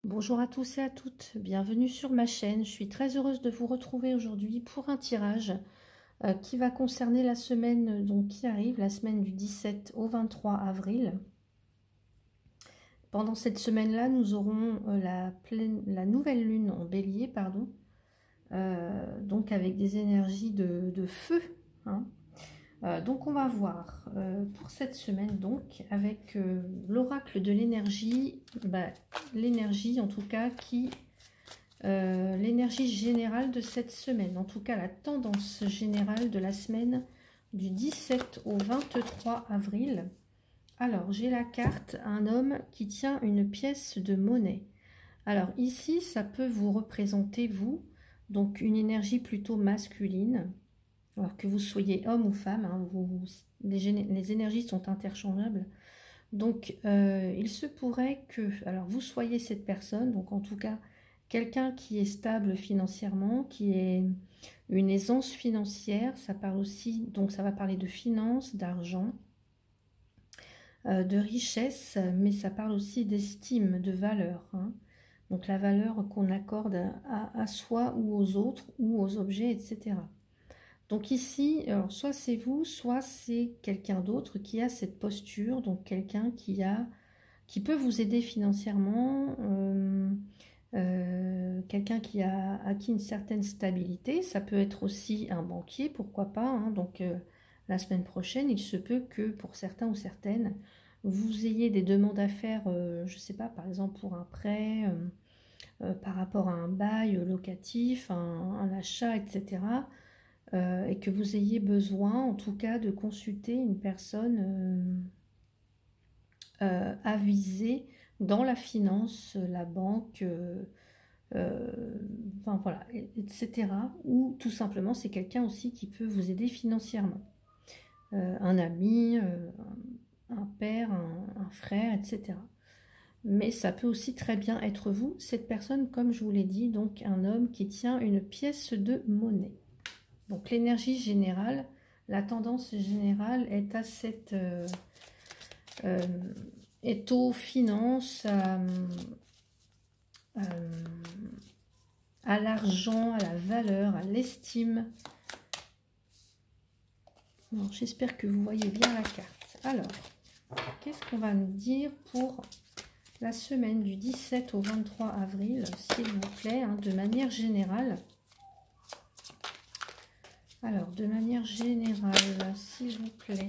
Bonjour à tous et à toutes, bienvenue sur ma chaîne. Je suis très heureuse de vous retrouver aujourd'hui pour un tirage qui va concerner la semaine qui arrive, la semaine du 17 au 23 avril. Pendant cette semaine-là, nous aurons la nouvelle lune en bélier, pardon, donc avec des énergies de feu, hein. Donc on va voir pour cette semaine donc avec l'oracle de l'énergie, l'énergie en tout cas l'énergie générale de cette semaine, en tout cas la tendance générale de la semaine du 17 au 23 avril. Alors j'ai la carte un homme qui tient une pièce de monnaie. Alors ici ça peut vous représenter vous, donc une énergie plutôt masculine. Alors que vous soyez homme ou femme, hein, les énergies sont interchangeables. Donc, il se pourrait que vous soyez cette personne, donc en tout cas, quelqu'un qui est stable financièrement, qui ait une aisance financière. Ça parle aussi, donc ça va parler de finances, d'argent, de richesse, mais ça parle aussi d'estime, de valeur, hein. Donc la valeur qu'on accorde à soi ou aux autres, ou aux objets, etc. Donc ici, alors soit c'est vous, soit c'est quelqu'un d'autre qui a cette posture, donc quelqu'un qui peut vous aider financièrement, quelqu'un qui a acquis une certaine stabilité. Ça peut être aussi un banquier, pourquoi pas, hein. Donc la semaine prochaine, il se peut que pour certains ou certaines, vous ayez des demandes à faire, je ne sais pas, par exemple pour un prêt, par rapport à un bail locatif, un achat, etc. Et que vous ayez besoin en tout cas de consulter une personne avisée dans la finance, la banque, enfin voilà, etc. Ou tout simplement c'est quelqu'un aussi qui peut vous aider financièrement. Un ami, un père, un frère, etc. Mais ça peut aussi très bien être vous, cette personne, comme je vous l'ai dit, donc un homme qui tient une pièce de monnaie. Donc l'énergie générale, la tendance générale est à cette est aux finances, à l'argent, à la valeur, à l'estime. J'espère que vous voyez bien la carte. Alors, qu'est-ce qu'on va nous dire pour la semaine du 17 au 23 avril, s'il vous plaît, hein, de manière générale? Alors, de manière générale, s'il vous plaît,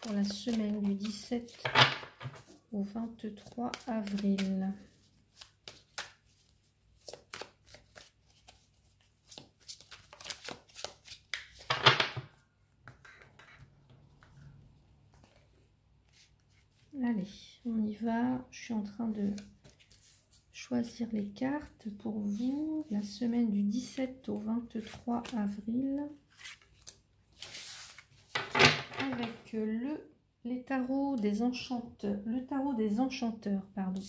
pour la semaine du 17 au 23 avril. Allez, on y va. Je suis en train de choisir les cartes pour vous. La semaine du 17 au 23 avril. Avec les tarots des enchanteurs. Le tarot des enchanteurs, pardon.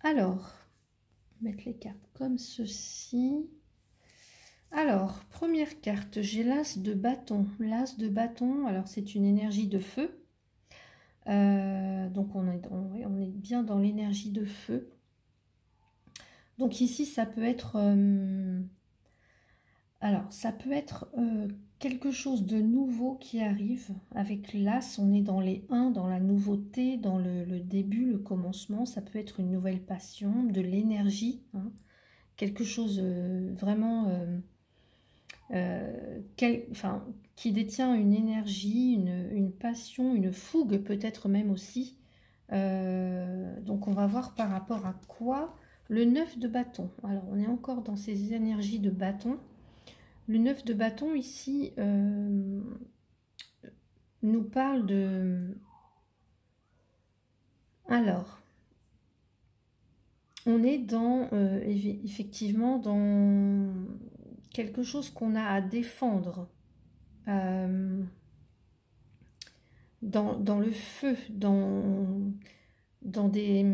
Alors, mettre les cartes comme ceci. Alors, première carte, j'ai l'as de bâton. L'as de bâton, alors c'est une énergie de feu. Donc on est bien dans l'énergie de feu. Donc ici ça peut être quelque chose de nouveau qui arrive. Avec l'as, on est dans les 1, dans la nouveauté, dans le début, le commencement. Ça peut être une nouvelle passion, de l'énergie, hein. Quelque chose vraiment qui détient une énergie, une passion, une fougue peut-être même aussi. Donc on va voir par rapport à quoi. Le 9 de bâton. Alors on est encore dans ces énergies de bâton. Le 9 de bâton ici nous parle de... Alors, on est dans effectivement dans quelque chose qu'on a à défendre. Dans le feu, dans des...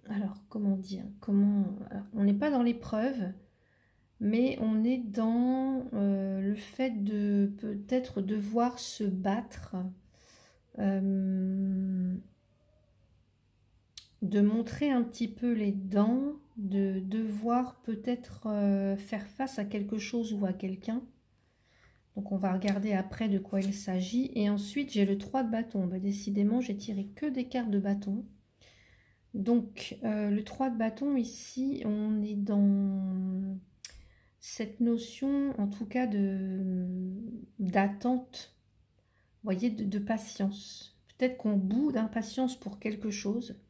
Alors, comment dire, alors, on n'est pas dans l'épreuve, mais on est dans le fait de peut-être devoir se battre de montrer un petit peu les dents, de devoir peut-être faire face à quelque chose ou à quelqu'un. Donc on va regarder après de quoi il s'agit. Et ensuite j'ai le 3 de bâton. Bah, décidément j'ai tiré que des cartes de bâton. Donc le 3 de bâton ici, on est dans cette notion en tout cas d'attente, vous voyez, de patience. Peut-être qu'on bout d'impatience pour quelque chose.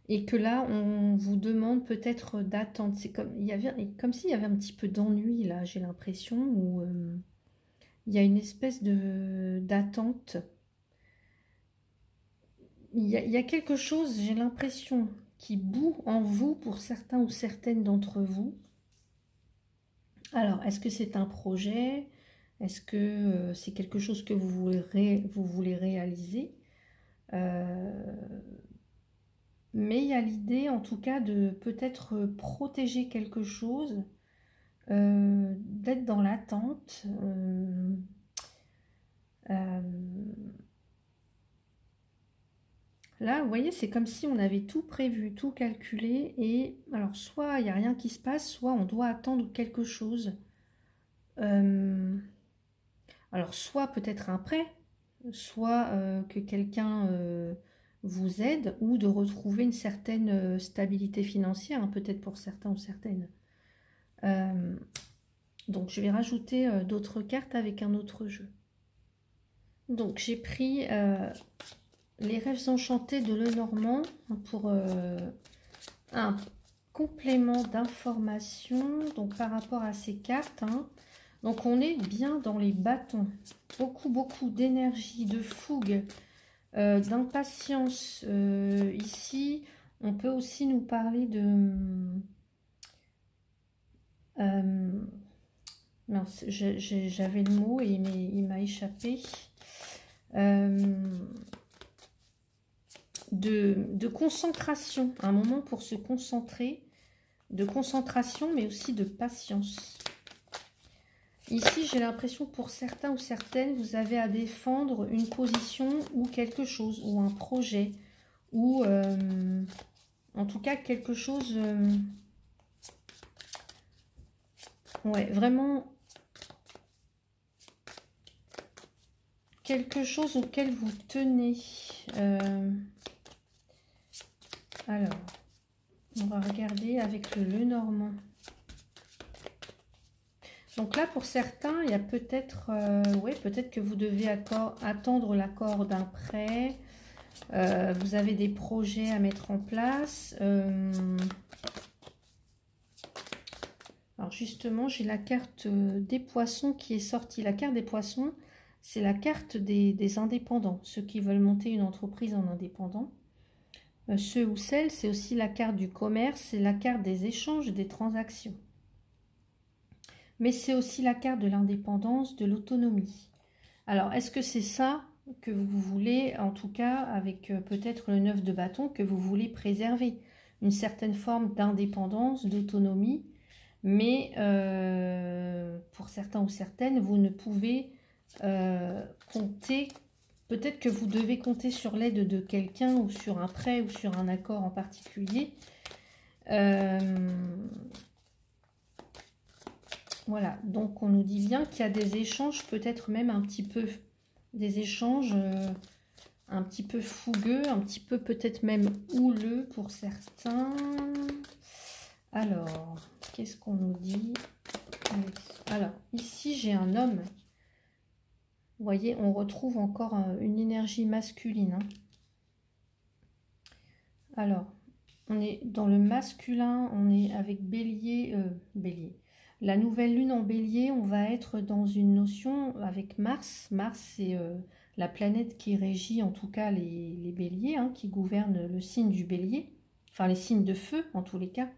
Et que là, on vous demande peut-être d'attendre. C'est comme, comme s'il y avait un petit peu d'ennui là, j'ai l'impression, où il y a une espèce d'attente. Il y a quelque chose, j'ai l'impression, qui bout en vous pour certains ou certaines d'entre vous. Alors, est-ce que c'est un projet? Est-ce que c'est quelque chose que vous voulez réaliser? Mais il y a l'idée, en tout cas, de peut-être protéger quelque chose, d'être dans l'attente. Là, vous voyez, c'est comme si on avait tout prévu, tout calculé. Et alors, soit il n'y a rien qui se passe, soit on doit attendre quelque chose. Alors, soit peut-être un prêt, soit que quelqu'un vous aide, ou de retrouver une certaine stabilité financière, hein, peut-être pour certains ou certaines. Donc je vais rajouter d'autres cartes avec un autre jeu. Donc j'ai pris les rêves enchantés de Lenormand pour un complément d'information donc par rapport à ces cartes. Hein. Donc on est bien dans les bâtons. Beaucoup d'énergie, de fougue, d'impatience. Ici, on peut aussi nous parler de... mince, j'avais le mot et il m'a échappé. De concentration, un moment pour se concentrer, de concentration mais aussi de patience. Ici, j'ai l'impression que pour certains ou certaines, vous avez à défendre une position ou quelque chose, ou un projet, ou en tout cas quelque chose... ouais, vraiment quelque chose auquel vous tenez. Alors, on va regarder avec le Lenormand. Donc là, pour certains, il y a peut-être ouais, peut-être que vous devez attendre l'accord d'un prêt. Vous avez des projets à mettre en place. Alors justement, j'ai la carte des poissons qui est sortie. La carte des poissons, c'est la carte des indépendants, ceux qui veulent monter une entreprise en indépendant. Ceux ou celles, c'est aussi la carte du commerce, c'est la carte des échanges, des transactions. Mais c'est aussi la carte de l'indépendance, de l'autonomie. Alors, est-ce que c'est ça que vous voulez, en tout cas, avec peut-être le 9 de bâton, que vous voulez préserver? Une certaine forme d'indépendance, d'autonomie, mais pour certains ou certaines, vous ne pouvez compter, peut-être que vous devez compter sur l'aide de quelqu'un ou sur un prêt ou sur un accord en particulier. Voilà, donc on nous dit bien qu'il y a des échanges, peut-être même un petit peu, des échanges un petit peu fougueux, un petit peu peut-être même houleux pour certains. Alors, qu'est-ce qu'on nous dit? Alors, ici j'ai un homme. Vous voyez, on retrouve encore une énergie masculine. Hein. Alors, on est dans le masculin, on est avec Bélier, Bélier. La nouvelle lune en Bélier, on va être dans une notion avec Mars. Mars, c'est la planète qui régit en tout cas les béliers, hein, qui gouverne le signe du bélier. Enfin, les signes de feu, en tous les cas.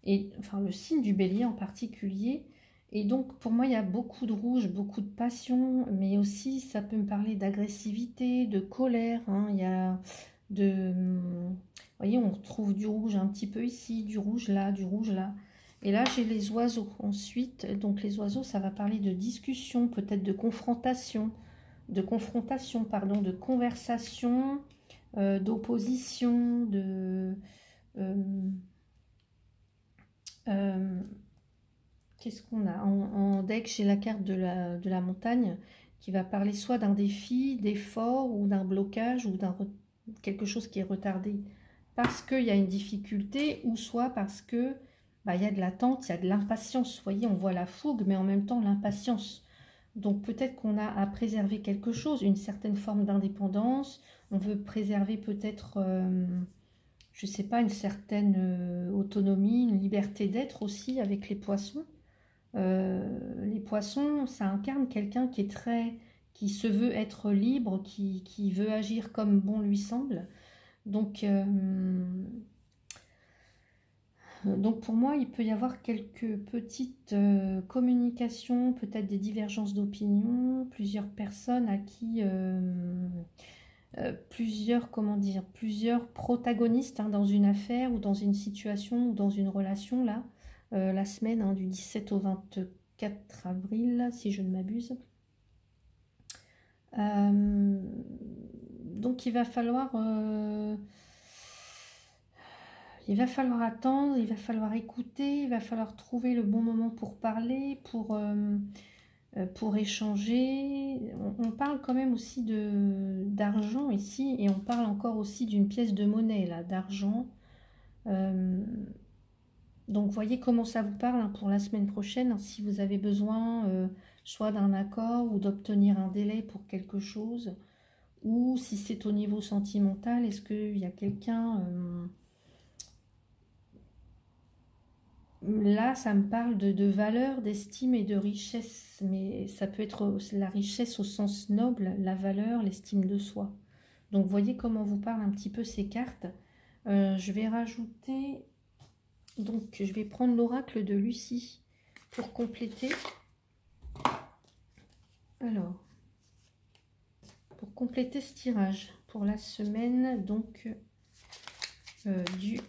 Et enfin, le signe du bélier en particulier. Et donc, pour moi, il y a beaucoup de rouge, beaucoup de passion, mais aussi, ça peut me parler d'agressivité, de colère. Hein. Il y a de... Vous voyez, on retrouve du rouge un petit peu ici, du rouge là, du rouge là. Et là, j'ai les oiseaux. Ensuite, donc les oiseaux, ça va parler de discussion, peut-être de confrontation, pardon, de conversation, d'opposition, euh, euh, qu'est-ce qu'on a en deck, j'ai la carte de la montagne qui va parler soit d'un défi, d'effort ou d'un blocage ou quelque chose qui est retardé parce qu'il y a une difficulté ou soit parce que bah, il y a de l'attente, il y a de l'impatience. Vous voyez, on voit la fougue mais en même temps l'impatience. Donc peut-être qu'on a à préserver quelque chose, une certaine forme d'indépendance. On veut préserver peut-être, je ne sais pas, une certaine autonomie, une liberté d'être aussi avec les poissons. Les poissons, ça incarne quelqu'un qui se veut être libre, qui veut agir comme bon lui semble. Donc pour moi, il peut y avoir quelques petites communications, peut-être des divergences d'opinion, plusieurs personnes à qui, comment dire, plusieurs protagonistes hein, dans une affaire ou dans une situation ou dans une relation là. La semaine hein, du 17 au 24 avril, si je ne m'abuse. Donc il va falloir attendre, il va falloir écouter, il va falloir trouver le bon moment pour parler, pour échanger. On parle quand même aussi d'argent ici, et on parle encore aussi d'une pièce de monnaie là, d'argent. Donc voyez comment ça vous parle hein, pour la semaine prochaine, hein, si vous avez besoin soit d'un accord ou d'obtenir un délai pour quelque chose, ou si c'est au niveau sentimental, est-ce qu'il y a quelqu'un... Là, ça me parle de valeur, d'estime et de richesse, mais ça peut être la richesse au sens noble, la valeur, l'estime de soi. Donc voyez comment vous parlent un petit peu ces cartes. Je vais rajouter... Donc, je vais prendre l'oracle de Lucie pour compléter. Alors, pour compléter ce tirage pour la semaine, donc du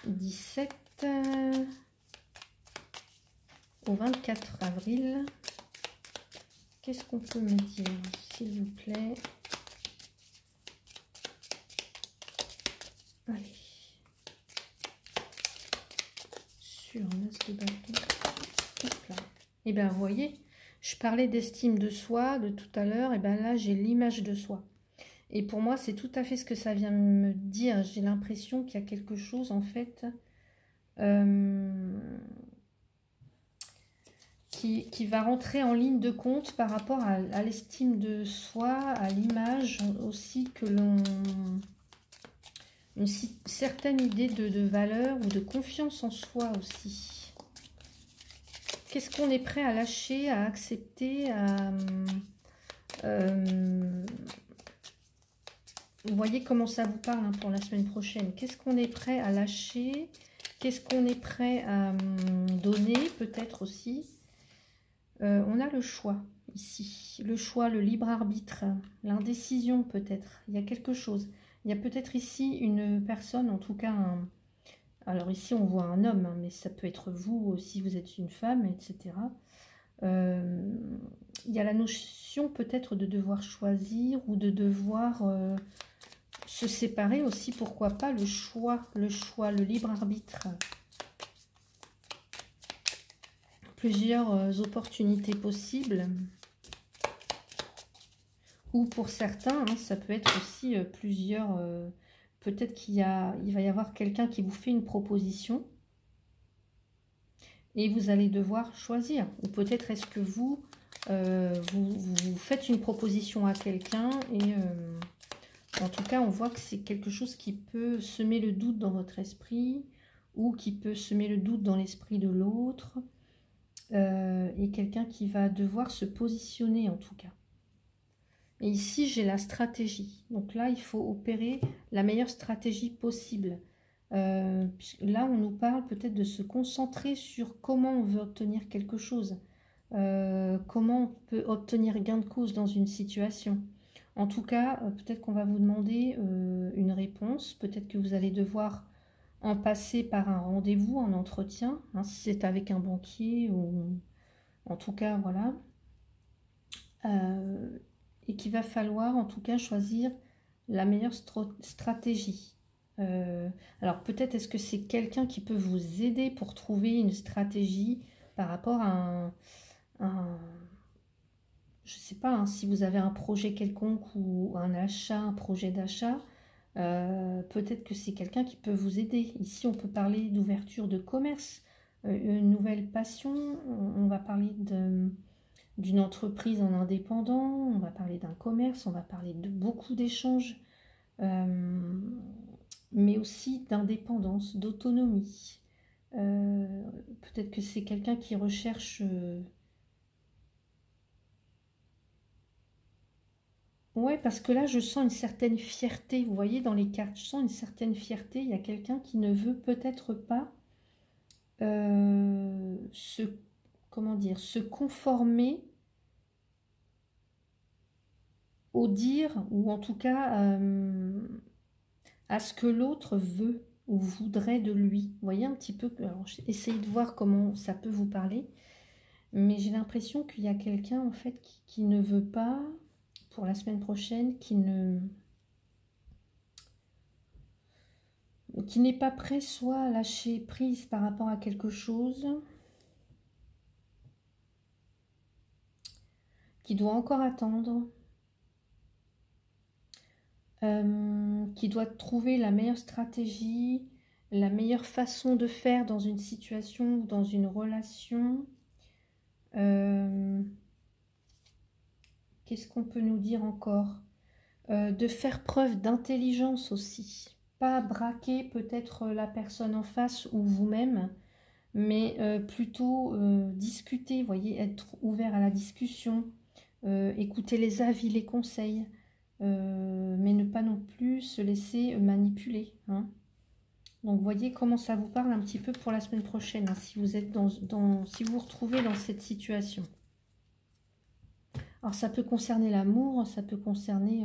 17 au 24 avril. Qu'est-ce qu'on peut me dire, s'il vous plaît? Allez. Sur l'as de bâton. Et bien, vous voyez, je parlais d'estime de soi de tout à l'heure. Et bien là, j'ai l'image de soi. Et pour moi, c'est tout à fait ce que ça vient me dire. J'ai l'impression qu'il y a quelque chose, en fait, qui va rentrer en ligne de compte par rapport à l'estime de soi, à l'image aussi que l'on... Une certaine idée de valeur ou de confiance en soi aussi. Qu'est-ce qu'on est prêt à lâcher, à accepter, vous voyez comment ça vous parle hein, pour la semaine prochaine. Qu'est-ce qu'on est prêt à lâcher? Qu'est-ce qu'on est prêt à donner peut-être aussi? On a le choix ici. Le choix, le libre arbitre, l'indécision peut-être. Il y a quelque chose. Il y a peut-être ici une personne, en tout cas, alors ici on voit un homme, hein, mais ça peut être vous si vous êtes une femme, etc. Il y a la notion peut-être de devoir choisir ou de devoir se séparer aussi, pourquoi pas, le choix, le libre arbitre. Plusieurs opportunités possibles. Ou pour certains, hein, ça peut être aussi plusieurs... peut-être il va y avoir quelqu'un qui vous fait une proposition et vous allez devoir choisir. Ou peut-être est-ce que vous faites une proposition à quelqu'un et en tout cas on voit que c'est quelque chose qui peut semer le doute dans votre esprit ou qui peut semer le doute dans l'esprit de l'autre et quelqu'un qui va devoir se positionner en tout cas. Et ici, j'ai la stratégie. Donc là, il faut opérer la meilleure stratégie possible. Là, on nous parle peut-être de se concentrer sur comment on veut obtenir quelque chose. Comment on peut obtenir gain de cause dans une situation. En tout cas, peut-être qu'on va vous demander une réponse. Peut-être que vous allez devoir en passer par un rendez-vous, un entretien, hein, si c'est avec un banquier ou en tout cas, voilà. Et qu'il va falloir en tout cas choisir la meilleure stratégie. Alors peut-être est-ce que c'est quelqu'un qui peut vous aider pour trouver une stratégie par rapport à je ne sais pas, hein, si vous avez un projet quelconque ou un achat, un projet d'achat, peut-être que c'est quelqu'un qui peut vous aider. Ici, on peut parler d'ouverture de commerce, une nouvelle passion, on va parler d'une entreprise en indépendant, on va parler d'un commerce, on va parler de beaucoup d'échanges, mais aussi d'indépendance, d'autonomie. Peut-être que c'est quelqu'un qui recherche... Ouais, parce que là, je sens une certaine fierté. Vous voyez, dans les cartes, je sens une certaine fierté. Il y a quelqu'un qui ne veut peut-être pas comment dire, se conformer au dire, ou en tout cas à ce que l'autre veut ou voudrait de lui. Vous voyez un petit peu, alors essayez de voir comment ça peut vous parler, mais j'ai l'impression qu'il y a quelqu'un en fait qui ne veut pas, pour la semaine prochaine, qui n'est pas prêt soit à lâcher prise par rapport à quelque chose, qui doit encore attendre, qui doit trouver la meilleure stratégie, la meilleure façon de faire dans une situation ou dans une relation. Qu'est-ce qu'on peut nous dire encore? De faire preuve d'intelligence aussi. Pas braquer peut-être la personne en face ou vous-même, mais plutôt discuter, voyez, être ouvert à la discussion, écouter les avis, les conseils, mais ne pas non plus se laisser manipuler. Hein. Donc, voyez comment ça vous parle un petit peu pour la semaine prochaine, hein, si vous êtes si vous vous retrouvez dans cette situation. Alors, ça peut concerner l'amour, ça peut concerner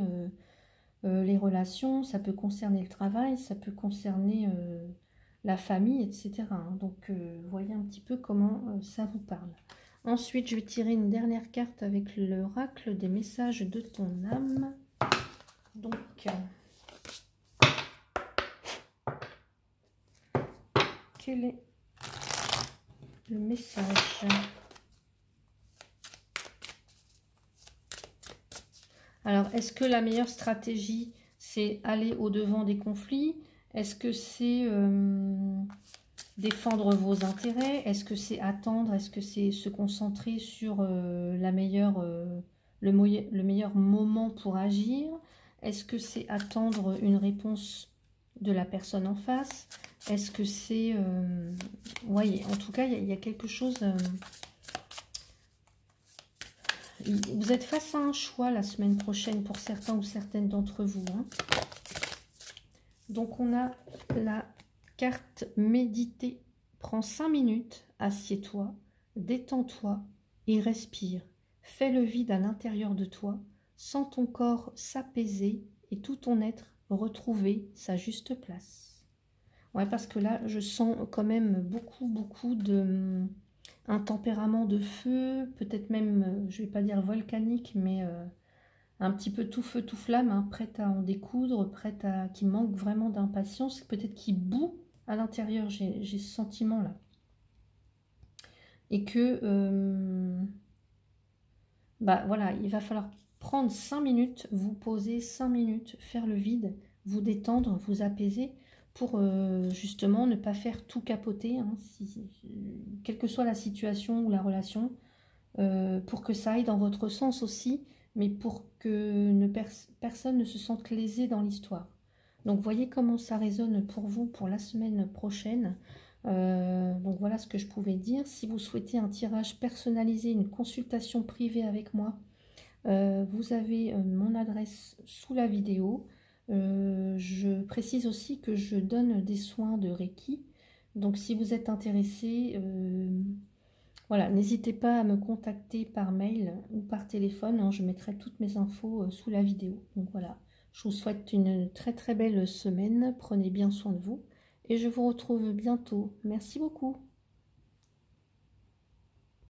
les relations, ça peut concerner le travail, ça peut concerner la famille, etc. Hein. Donc, voyez un petit peu comment ça vous parle. Ensuite, je vais tirer une dernière carte avec l'oracle des messages de ton âme. Donc, quel est le message? Alors, est-ce que la meilleure stratégie, c'est aller au-devant des conflits? Est-ce que c'est défendre vos intérêts? Est-ce que c'est attendre? Est-ce que c'est se concentrer sur le meilleur moment pour agir? Est-ce que c'est attendre une réponse de la personne en face? Est-ce que c'est... voyez, en tout cas, il y a quelque chose... vous êtes face à un choix la semaine prochaine pour certains ou certaines d'entre vous. Hein. Donc, on a la carte méditer. Prends 5 minutes, assieds-toi, détends-toi et respire. Fais le vide à l'intérieur de toi. Sens ton corps s'apaiser et tout ton être retrouver sa juste place. Ouais, parce que là, je sens quand même beaucoup de... un tempérament de feu, peut-être même, je ne vais pas dire volcanique, mais un petit peu tout feu, tout flamme, hein, prête à en découdre, qui manque vraiment d'impatience, peut-être qui bout à l'intérieur, j'ai ce sentiment-là. Et que, bah voilà, il va falloir prendre 5 minutes, vous poser 5 minutes, faire le vide, vous détendre, vous apaiser, pour justement ne pas faire tout capoter, hein, quelle que soit la situation ou la relation, pour que ça aille dans votre sens aussi, mais pour que personne ne se sente lésé dans l'histoire. Donc voyez comment ça résonne pour vous pour la semaine prochaine. Donc voilà ce que je pouvais dire. Si vous souhaitez un tirage personnalisé, une consultation privée avec moi, vous avez mon adresse sous la vidéo. Je précise aussi que je donne des soins de Reiki. Donc si vous êtes intéressé, voilà, n'hésitez pas à me contacter par mail ou par téléphone. Hein, je mettrai toutes mes infos sous la vidéo. Donc voilà, je vous souhaite une très belle semaine. Prenez bien soin de vous et je vous retrouve bientôt. Merci beaucoup.